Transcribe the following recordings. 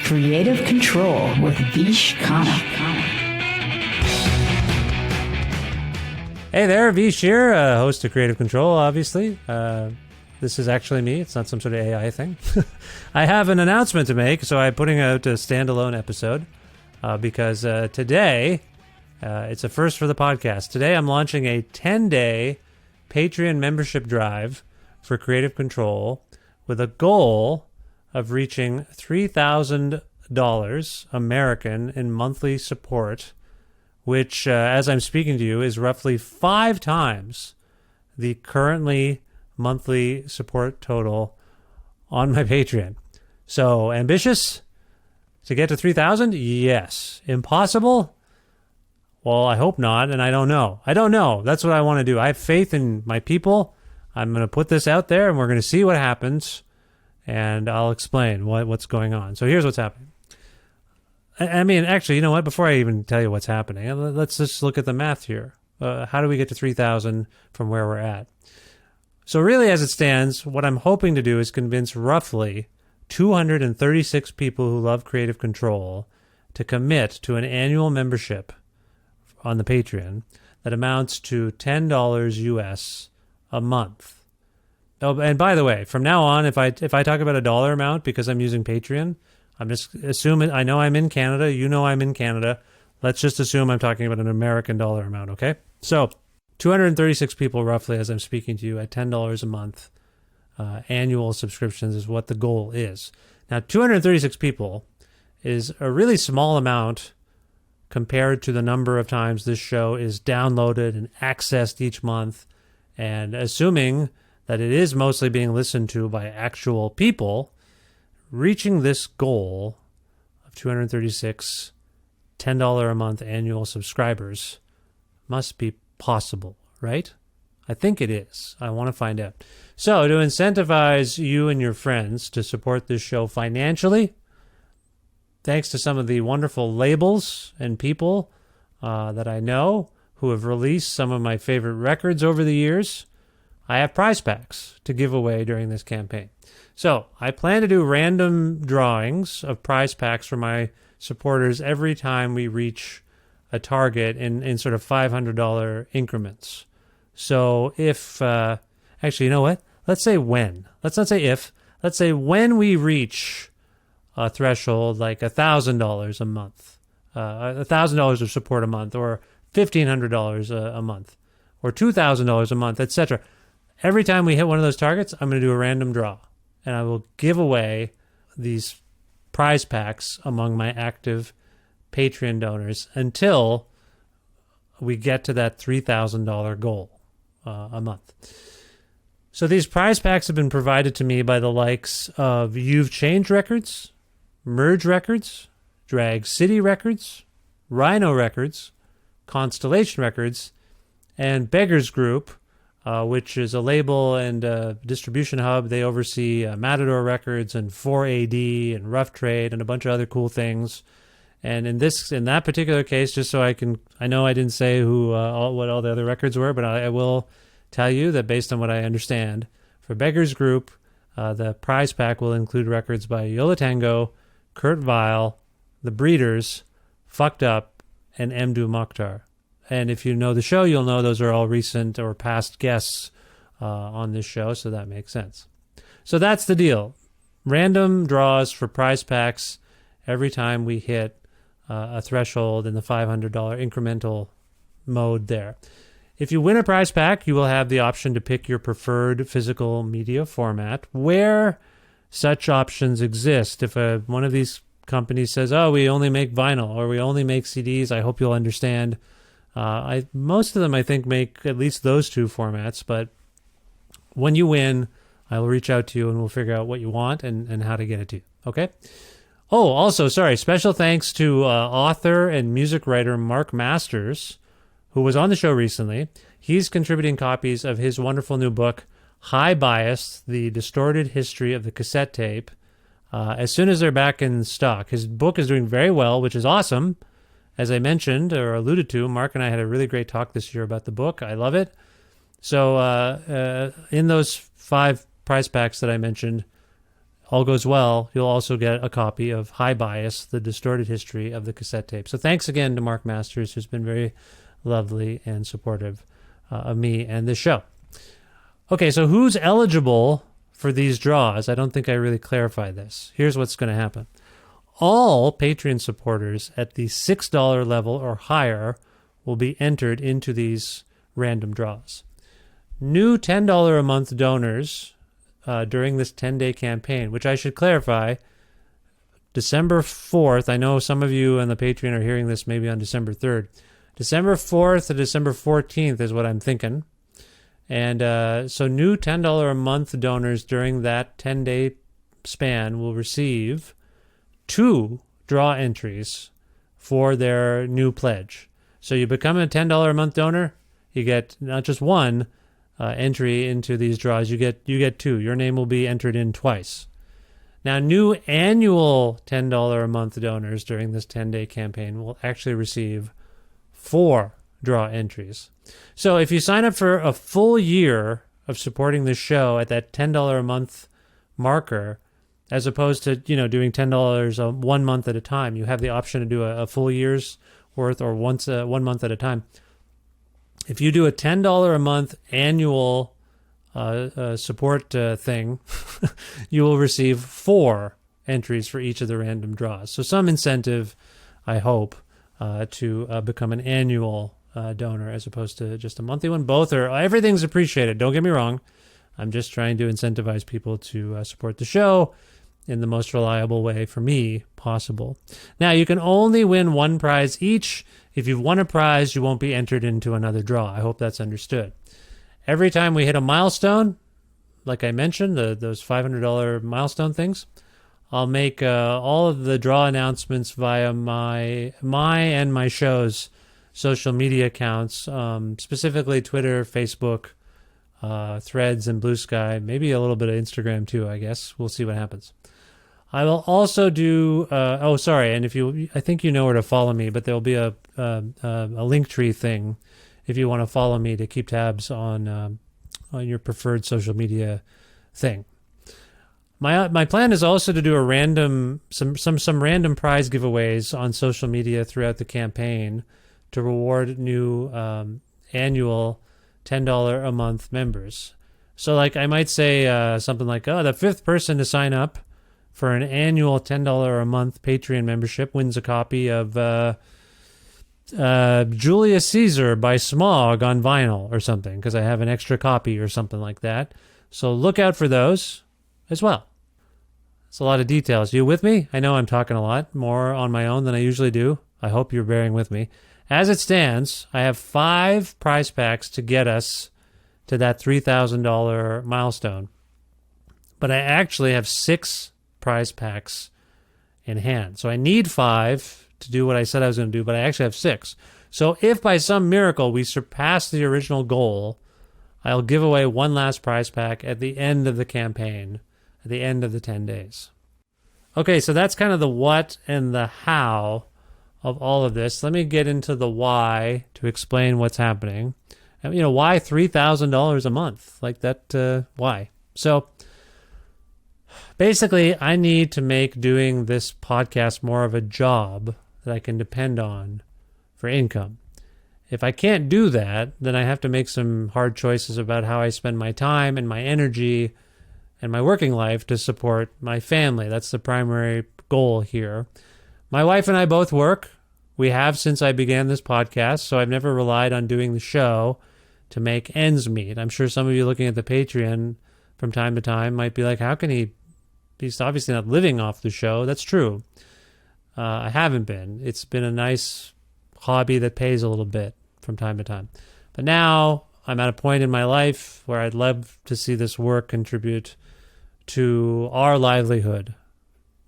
Creative Control with Vish Khanna. Hey there, Vish here, host of Creative Control, obviously. This is actually me. It's not some sort of AI thing. I have an announcement to make, so I'm putting out a standalone episode because today, it's a first for the podcast. Today I'm launching a 10-day Patreon membership drive for Creative Control with a goal of reaching $3,000 American in monthly support, which, as I'm speaking to you, is roughly 5 times the currently monthly support total on my Patreon. So, ambitious to get to 3,000? Yes. Impossible? Well, I hope not, and I don't know. That's what I want to do. I have faith in my people. I'm going to put this out there, and we're going to see what happens, and I'll explain what's going on. So here's what's happening. I mean, actually, you know what? Before I even tell you what's happening, let's just look at the math here. How do we get to 3,000 from where we're at? So really, as it stands, what I'm hoping to do is convince roughly 236 people who love Creative Control to commit to an annual membership on the Patreon that amounts to $10 US a month. Oh, and by the way, from now on, if I talk about a dollar amount because I'm using Patreon, I'm just assuming, I know I'm in Canada, you know I'm in Canada. Let's just assume I'm talking about an American dollar amount, okay? So 236 people roughly as I'm speaking to you at $10 a month. Annual subscriptions is what the goal is. Now, 236 people is a really small amount compared to the number of times this show is downloaded and accessed each month. And assuming that it is mostly being listened to by actual people, reaching this goal of 236 $10 a month annual subscribers must be possible, right? I think it is. I want to find out. So to incentivize you and your friends to support this show financially, thanks to some of the wonderful labels and people that I know who have released some of my favorite records over the years, I have prize packs to give away during this campaign. So I plan to do random drawings of prize packs for my supporters every time we reach a target in sort of $500 increments. So if, actually, you know what? Let's say when. Let's not say if. Let's say when we reach a threshold like $1,000 a month, $1,000 of support a month, or $1,500 a month, or $2,000 a month, etc. Every time we hit one of those targets, I'm going to do a random draw, and I will give away these prize packs among my active Patreon donors until we get to that $3,000 goal a month. So these prize packs have been provided to me by the likes of You've Changed Records, Merge Records, Drag City Records, Rhino Records, Constellation Records, and Beggars Group, which is a label and distribution hub. They oversee Matador Records and 4AD and Rough Trade and a bunch of other cool things. And in that particular case, just so I know I didn't say what all the other records were, but I will tell you that based on what I understand, for Beggars Group, the prize pack will include records by Yo La Tengo, Kurt Vile, The Breeders, Fucked Up, and Mdou Moctar. And if you know the show, you'll know those are all recent or past guests on this show, so that makes sense. So that's the deal. Random draws for prize packs every time we hit a threshold in the $500 incremental mode there. If you win a prize pack, you will have the option to pick your preferred physical media format where such options exist. If one of these companies says, oh, we only make vinyl or we only make CDs, I hope you'll understand. Most of them, I think, make at least those two formats, but when you win, I will reach out to you and we'll figure out what you want and how to get it to you, okay? Oh, also, special thanks to author and music writer Mark Masters, who was on the show recently. He's contributing copies of his wonderful new book, High Bias, The Distorted History of the Cassette Tape, as soon as they're back in stock. His book is doing very well, which is awesome. As I mentioned or alluded to, Mark and I had a really great talk this year about the book. I love it. So in those 5 prize packs that I mentioned, all goes well, you'll also get a copy of High Bias, The Distorted History of the Cassette Tape. So thanks again to Mark Masters, who's been very lovely and supportive of me and this show. Okay, so who's eligible for these draws? I don't think I really clarified this. Here's what's going to happen. All Patreon supporters at the $6 level or higher will be entered into these random draws. New $10 a month donors during this 10-day campaign, which I should clarify, December 4th, I know some of you on the Patreon are hearing this maybe on December 3rd. December 4th to December 14th is what I'm thinking. And so new $10 a month donors during that 10-day span will receive 2 draw entries for their new pledge. So you become a $10 a month donor, you get not just one entry into these draws, you get 2. Your name will be entered in twice. Now, new annual $10 a month donors during this 10-day campaign will actually receive 4 draw entries. So if you sign up for a full year of supporting this show at that $10 a month marker, as opposed to, doing $10 1 month at a time, you have the option to do a full year's worth or 1 month at a time. If you do a $10 a month annual support thing, you will receive 4 entries for each of the random draws. So some incentive, I hope, to become an annual donor as opposed to just a monthly one. Everything's appreciated. Don't get me wrong. I'm just trying to incentivize people to support the show in the most reliable way for me possible. Now, you can only win 1 prize each. If you've won a prize, you won't be entered into another draw. I hope that's understood. Every time we hit a milestone, like I mentioned, those $500 milestone things, I'll make all of the draw announcements via my and my show's social media accounts, specifically Twitter, Facebook, Threads, and Blue Sky, maybe a little bit of Instagram too, I guess. We'll see what happens. I will also do, and I think you know where to follow me, but there'll be a Linktree thing if you want to follow me to keep tabs on your preferred social media thing. My plan is also to do some random prize giveaways on social media throughout the campaign to reward new annual $10 a month members. So like I might say something like, the 5th person to sign up for an annual $10 a month Patreon membership wins a copy of Julius Caesar by Smog on vinyl or something, because I have an extra copy or something like that. So look out for those as well. It's a lot of details. You with me? I know I'm talking a lot more on my own than I usually do. I hope you're bearing with me. As it stands, I have 5 prize packs to get us to that $3,000 milestone. But I actually have 6 prize packs in hand. So I need 5 to do what I said I was going to do, but I actually have 6. So if by some miracle we surpass the original goal, I'll give away one last prize pack at the end of the campaign, at the end of the 10 days. Okay, so that's kind of the what and the how of all of this. Let me get into the why to explain what's happening. And, why $3,000 a month? Like that, why? So basically, I need to make doing this podcast more of a job that I can depend on for income. If I can't do that, then I have to make some hard choices about how I spend my time and my energy and my working life to support my family. That's the primary goal here. My wife and I both work. We have since I began this podcast, so I've never relied on doing the show to make ends meet. I'm sure some of you looking at the Patreon from time to time might be like, how can he's obviously not living off the show. That's true. I haven't been. It's been a nice hobby that pays a little bit from time to time. But now I'm at a point in my life where I'd love to see this work contribute to our livelihood,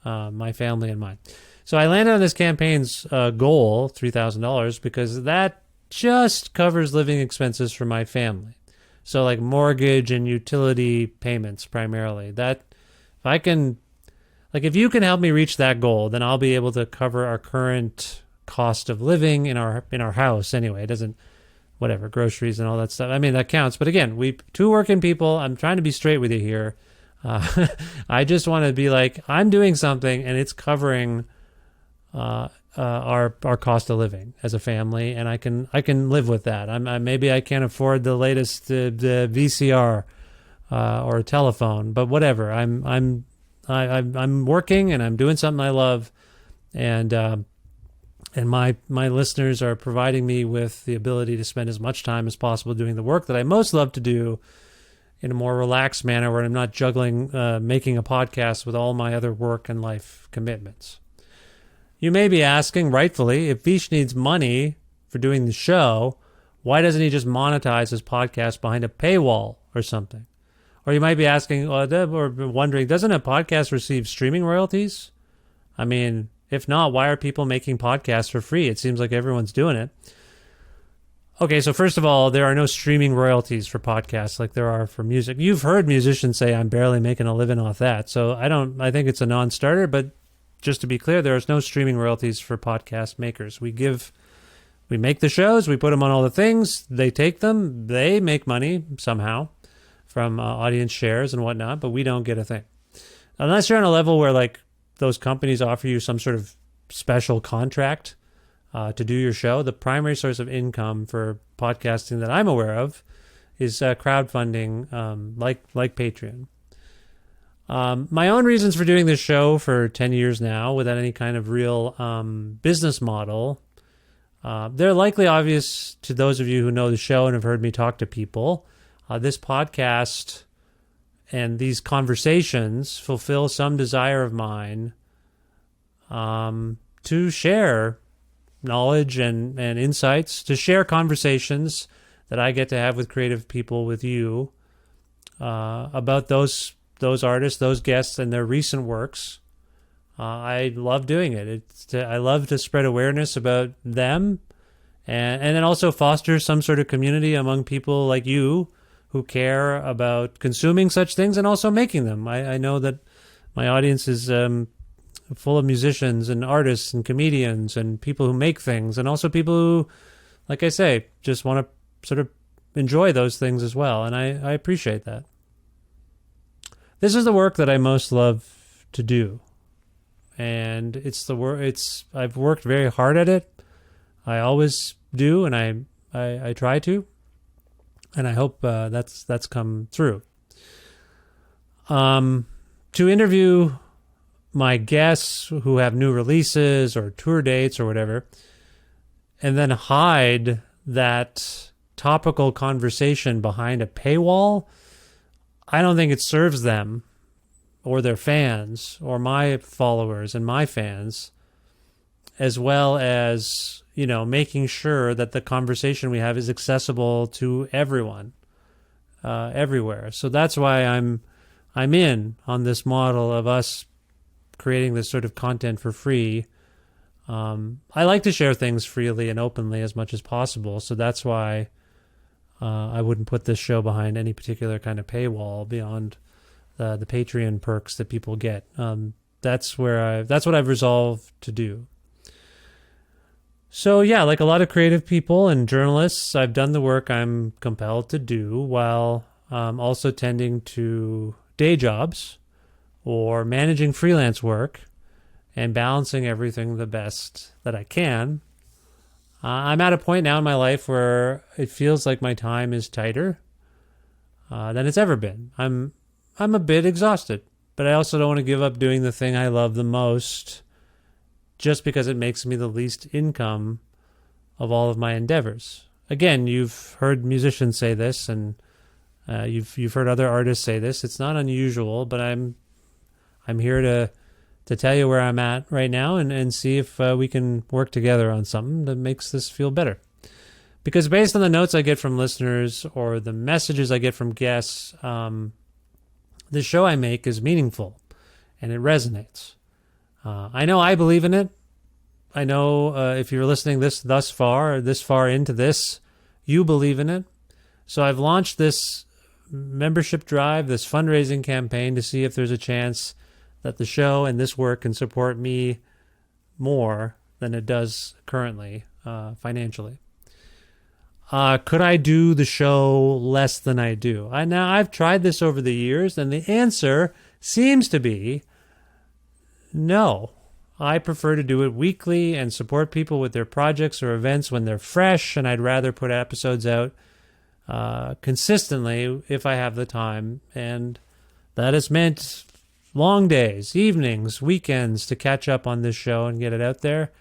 my family and mine. So I landed on this campaign's goal, $3,000, because that just covers living expenses for my family. So like mortgage and utility payments primarily. That if you can help me reach that goal, then I'll be able to cover our current cost of living in our house anyway. It doesn't, whatever, groceries and all that stuff. I mean, that counts. But again, 2 working people, I'm trying to be straight with you here. I just want to be like, I'm doing something and it's covering our cost of living as a family, and I can live with that. Maybe I can't afford the latest the VCR or a telephone, but whatever. I'm working and I'm doing something I love, and my listeners are providing me with the ability to spend as much time as possible doing the work that I most love to do in a more relaxed manner, where I'm not juggling making a podcast with all my other work and life commitments. You may be asking, rightfully, if Vish needs money for doing the show, why doesn't he just monetize his podcast behind a paywall or something? Or you might be asking, or wondering, doesn't a podcast receive streaming royalties? I mean, if not, why are people making podcasts for free? It seems like everyone's doing it. Okay, so first of all, there are no streaming royalties for podcasts like there are for music. You've heard musicians say, I'm barely making a living off that. So I think it's a non-starter, but just to be clear, there is no streaming royalties for podcast makers. We make the shows, we put them on all the things, they take them, they make money somehow from audience shares and whatnot, but we don't get a thing. Unless you're on a level where like those companies offer you some sort of special contract to do your show, the primary source of income for podcasting that I'm aware of is crowdfunding, like Patreon. My own reasons for doing this show for 10 years now without any kind of real business model, they're likely obvious to those of you who know the show and have heard me talk to people. This podcast and these conversations fulfill some desire of mine to share knowledge and insights, to share conversations that I get to have with creative people, with you, about those artists, those guests, and their recent works. I love doing it. I love to spread awareness about them, and then also foster some sort of community among people like you who care about consuming such things and also making them. I know that my audience is full of musicians and artists and comedians and people who make things, and also people who, like I say, just want to sort of enjoy those things as well, and I appreciate that. This is the work that I most love to do, and it's the work. I've worked very hard at it. I always do, and I try to, and I hope that's come through. To interview my guests who have new releases or tour dates or whatever, and then hide that topical conversation behind a paywall, I don't think it serves them or their fans or my followers and my fans, as well as, making sure that the conversation we have is accessible to everyone, everywhere. So that's why I'm in on this model of us creating this sort of content for free. I like to share things freely and openly as much as possible. So that's why I wouldn't put this show behind any particular kind of paywall beyond the Patreon perks that people get. That's what I've resolved to do. So yeah, like a lot of creative people and journalists, I've done the work I'm compelled to do while also tending to day jobs or managing freelance work and balancing everything the best that I can. I'm at a point now in my life where it feels like my time is tighter than it's ever been. I'm a bit exhausted, but I also don't want to give up doing the thing I love the most just because it makes me the least income of all of my endeavors. Again, you've heard musicians say this, and you've heard other artists say this. It's not unusual, but I'm here to tell you where I'm at right now and see if we can work together on something that makes this feel better. Because based on the notes I get from listeners or the messages I get from guests, the show I make is meaningful and it resonates. I know I believe in it. I know if you're listening this far into this, you believe in it. So I've launched this membership drive, this fundraising campaign to see if there's a chance that the show and this work can support me more than it does currently financially. Could I do the show less than I do? Now, I've tried this over the years, and the answer seems to be no. I prefer to do it weekly and support people with their projects or events when they're fresh, and I'd rather put episodes out consistently if I have the time. And that has meant long days, evenings, weekends to catch up on this show and get it out there.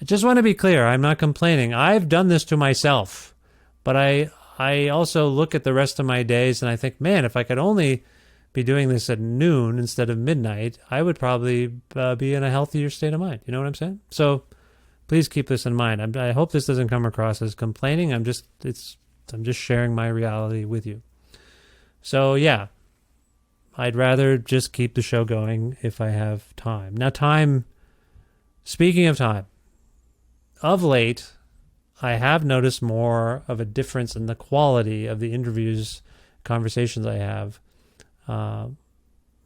I just want to be clear, I'm not complaining. I've done this to myself, but I also look at the rest of my days and I think, man, if I could only be doing this at noon instead of midnight, I would probably be in a healthier state of mind. You know what I'm saying? So please keep this in mind. I hope this doesn't come across as complaining. I'm just sharing my reality with you. So yeah, I'd rather just keep the show going if I have time. Now, speaking of time, of late, I have noticed more of a difference in the quality of the interviews, conversations I have.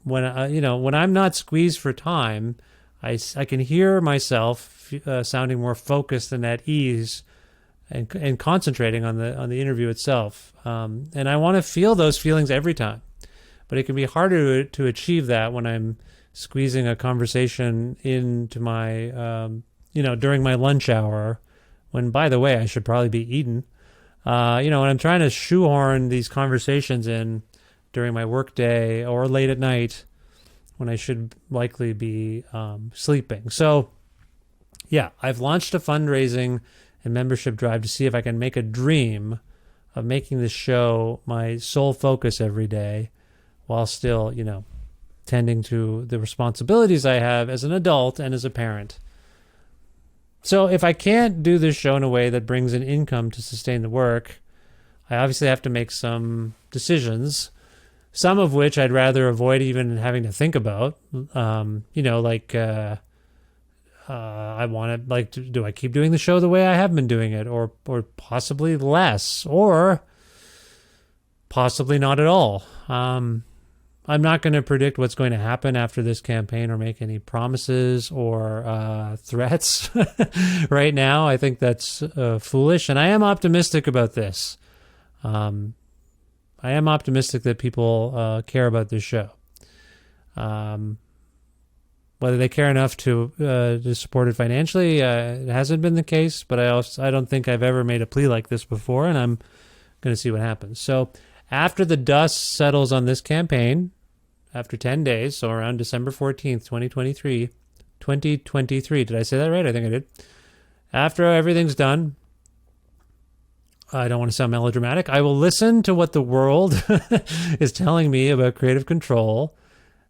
When I'm not squeezed for time, I can hear myself sounding more focused and at ease, and concentrating on the interview itself. And I want to feel those feelings every time, but it can be harder to achieve that when I'm squeezing a conversation into my during my lunch hour, when, by the way, I should probably be eating. When I'm trying to shoehorn these conversations in during my work day or late at night when I should likely be sleeping. So, yeah, I've launched a fundraising and membership drive to see if I can make a dream of making this show my sole focus every day while still, tending to the responsibilities I have as an adult and as a parent. So if I can't do this show in a way that brings in income to sustain the work, I obviously have to make some decisions, some of which I'd rather avoid even having to think about. I want to, do I keep doing the show the way I have been doing it, or possibly less, or possibly not at all? I'm not going to predict what's going to happen after this campaign or make any promises or threats right now. I think that's foolish, and I am optimistic about this. I am optimistic that people care about this show. Whether they care enough to support it financially, it hasn't been the case, but I don't think I've ever made a plea like this before, and I'm going to see what happens. So after the dust settles on this campaign, after 10 days, so around December 14th, 2023, did I say that right? I think I did. After everything's done, I don't want to sound melodramatic, I will listen to what the world is telling me about creative control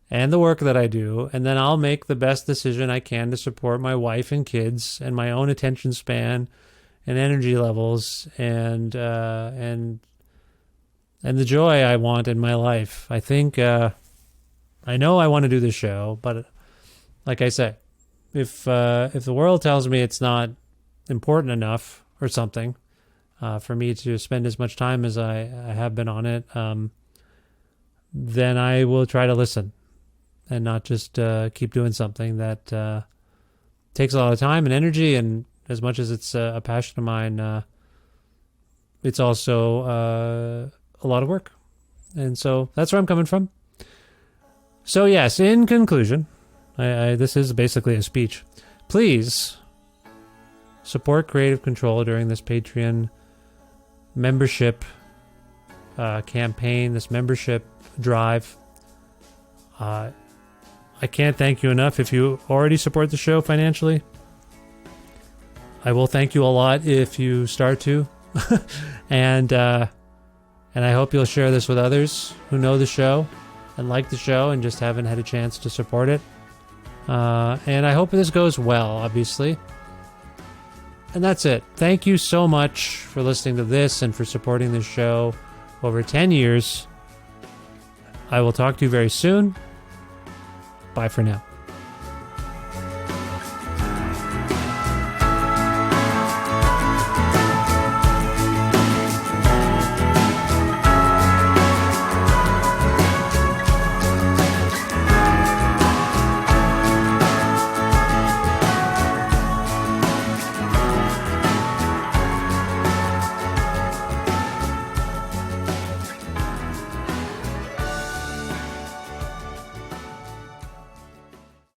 and the work that I do, and then I'll make the best decision I can to support my wife and kids and my own attention span and energy levels and the joy I want in my life. I think I know I want to do this show, but like I say, if the world tells me it's not important enough or something for me to spend as much time as I have been on it, then I will try to listen and not just keep doing something that takes a lot of time and energy. And as much as it's a passion of mine, it's also a lot of work. And so that's where I'm coming from. So yes, in conclusion, this is basically a speech. Please support Creative Control during this Patreon membership campaign, this membership drive. I can't thank you enough if you already support the show financially. I will thank you a lot if you start to. And I hope you'll share this with others who know the show and like the show and just haven't had a chance to support it. And I hope this goes well, obviously. And that's it. Thank you so much for listening to this and for supporting this show over 10 years. I will talk to you very soon. Bye for now.